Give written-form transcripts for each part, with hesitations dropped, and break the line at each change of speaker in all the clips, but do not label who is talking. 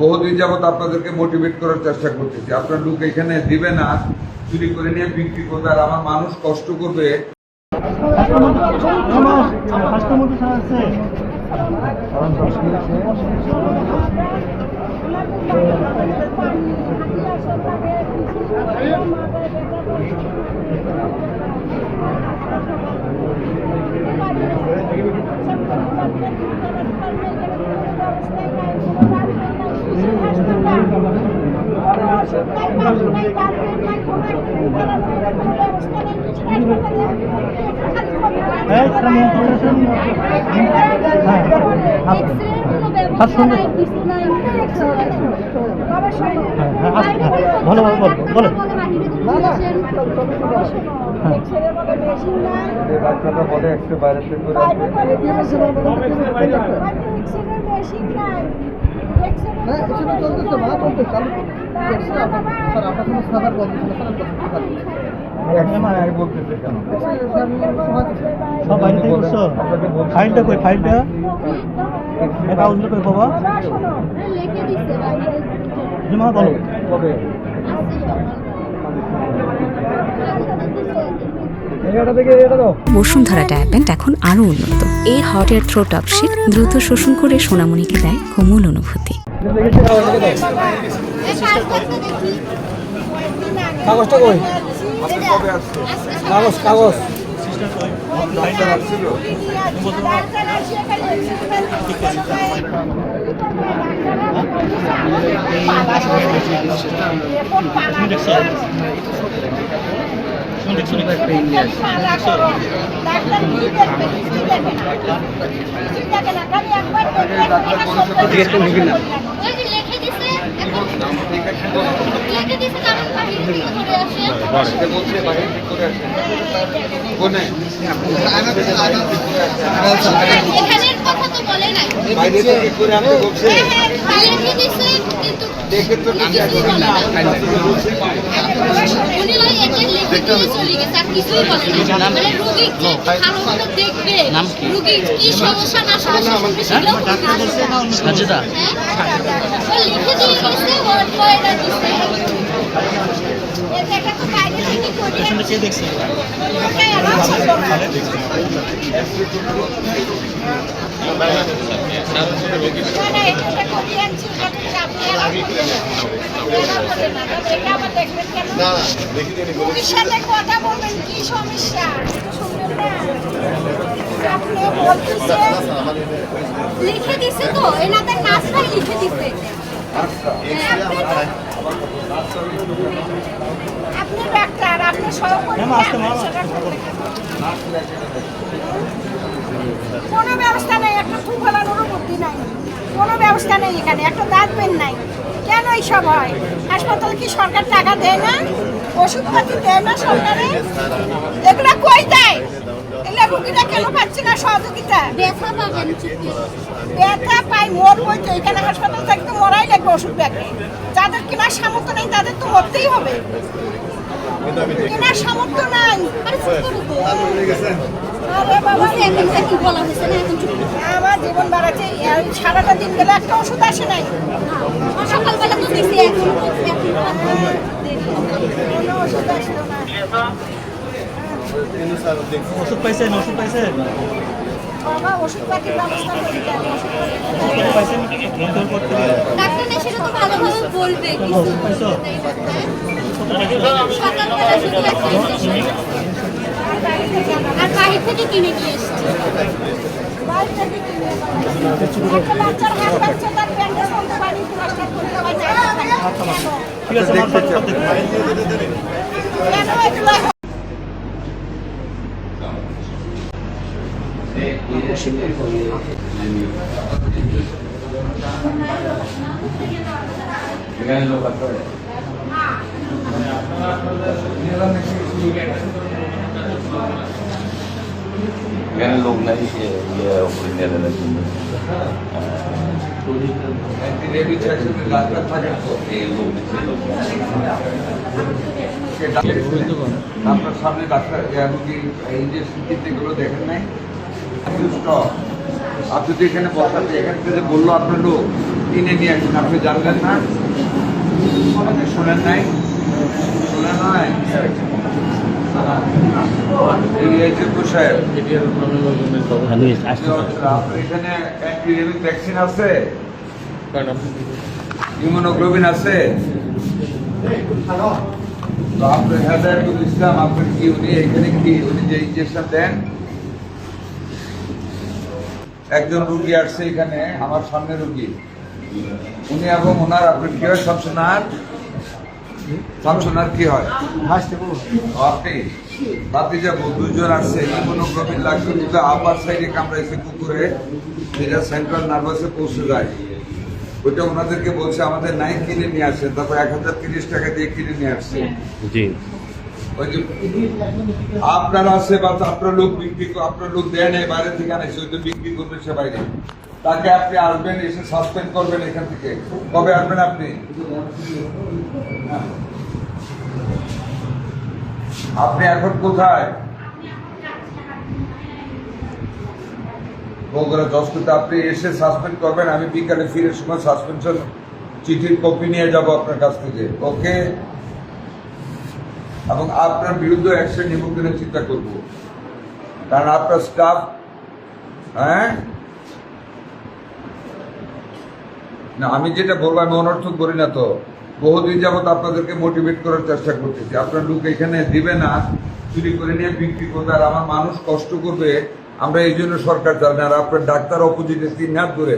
বহুদিন যাবত আপনাদেরকে মোটিভেট করার চেষ্টা করতেছি। আপনার লোক এখানে দিবে না, চুরি করে নিয়ে বিক্রি করবে, আর আমার মানুষ কষ্ট করবে। বাচ্চাটা বলে একটু বাইরে
ফাইলটা কই ফাইলটা অ্যাকাউন্টটা কই বাবা জমা বলো কবে
বসুন্ধরা ডায়াপেন্ট এখন আরো উন্নত। এই hot air through top sheet দ্রুত শোষণ করে সোনামণিকে দেয় কোমল অনুভূতি।
কাগজটা কই কাগজ কাগজ
কথা বলবেন কি সমস্যা লিখে দিছে তো এনাদের নাচটাই লিখে দিছে আপনি ডাক্তার আপনি সহকর্মী কোনো ব্যবস্থা নেই, একটা ফুফলার অনুমতি নাই, কোনো ব্যবস্থা নেই এখানে, একটা ডাস্টবিন নাই। কেন এইসব হয়? হাসপাতালে কি সরকার টাকা দেয় না? ওষুধপাতি দেয় না সরকারে? এগুলো কই দেয়? এগুলো রুগীরা কেন পাচ্ছে না সহযোগিতা? ব্যথা পাবেন, ব্যথা পাই মরবই তো। এখানে হাসপাতাল থেকে তো মরাই লাগবে ওষুধ ব্যাগে। যাদের কেনার সামর্থ্য নেই তাদের তো মরতেই হবে। কেনার সামর্থ্য নাই। আমার জীবন বাড়াচ্ছে, সারাটা দিন গেলে একটা ওষুধ আসে নাই। সকালবেলা তো দেখছি ওষুধ আসলো না।
ওষুধ পাইছেন ওষুধ পাইছেন
বাবা ওষুধপাতির ব্যবস্থা করে দেন। ডাক্তার না সেটা তো ভালোভাবে বলবে। আর বাড়ি থেকে কিনে নিয়ে এসছি। বাড়ি থেকে কিনে একটা বাচ্চার হাত বাচ্চা তার প্যান্টের মধ্যে বাড়ি প্লাস্টার করে দেওয়া যায়।
ঠিক আছে
কেন এগুলো
এখানে লোক নাই অপারেশনের জন্য।
আপনার সামনে ডাক্তার এই যে স্মৃতিগুলো দেখেন নাই, আপনি তো এখানে বসাতে, এখান থেকে বললো আপনার লোক কিনে নিয়ে আসেন, আপনি জানলেন না? শোনেন নাই? শোনেন নাই? এই যে সাহেব, আপনার এখানে অ্যান্টিরেবিক ভ্যাকসিন আছে, ইমিউনোগ্লোবিন আছে। তো আপনার হেদায়েতুল ইসলাম, আপনার কি উনি এখানে কি উনি যে ইনজেকশন দেন? একজন রুগী আসছে এখানে, আমার সামনে রুগী, উনি এবং ওনার আপনার কি হয়? শামসুনার কি হয়? আপনি বাতি যাবো, দুজন আসছে, ইমিউনোগ্লোবিন লাগবে, দুটো আপার সাইডে কামড়াইছে কুকুরে, যেটা সেন্ট্রাল নার্ভাসে পৌঁছে যায়। ওইটা ওনাদেরকে বলছে আমাদের নাই, কিনে নিয়ে আসেন। তারপর 1030 টাকা দিয়ে কিনে নিয়ে আসছে।
জি,
ওই যে আপনার আছে বা আপনার লোক বিক্রি, আপনার লোক দেয় নেই, বাইরে থেকে আনাইছে, ওই তো বিক্রি করবে সে বাইরে। তাকে আপনি আসবেন, এসে সাসপেন্ড করবেন এখান থেকে। কবে আসবেন আপনি? আপনি এখন কোথায়? বগুড়া জজকোর্টে। আপনি এসে সাসপেন্ড করবেন, আমি বিকালে ফিরে সময় সাসপেনশন চিঠির কপি নিয়ে যাব আপনার কাছ থেকে, ওকে? এবং আপনার বিরুদ্ধে অ্যাকশন নিব কিনা চিন্তা করব, কারণ আপনার স্টাফ, হ্যাঁ না, আমি যেটা বলবো আমি অনর্থক করি না তো। বহুদিন যাবত আপনাদেরকে মোটিভেট করার চেষ্টা করতেছি, আপনার লোক এখানে দিবে না, চুরি করে নিয়ে বিক্রি করবে, আর আমার মানুষ কষ্ট করবে। আমরা এই জন্য সরকার জানি। আর আপনার ডাক্তার অপোজিটে 3 হাত ধরে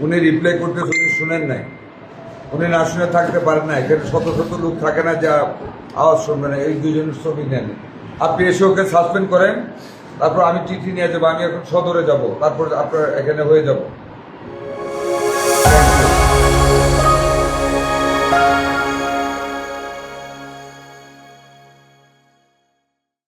উনি রিপ্লাই করতে উনি শুনেন নাই, উনি না শুনে থাকতে পারেন না। এখানে শত শত লোক থাকে না যা আওয়াজ শুনবে না। এই দুজনের ছবি নেন, আপনি এসে ওকে সাসপেন্ড করেন, তারপর আমি চিঠি নিয়ে যাবো, আমি এখন সদরে যাব, তারপর আপনার এখানে হয়ে যাব।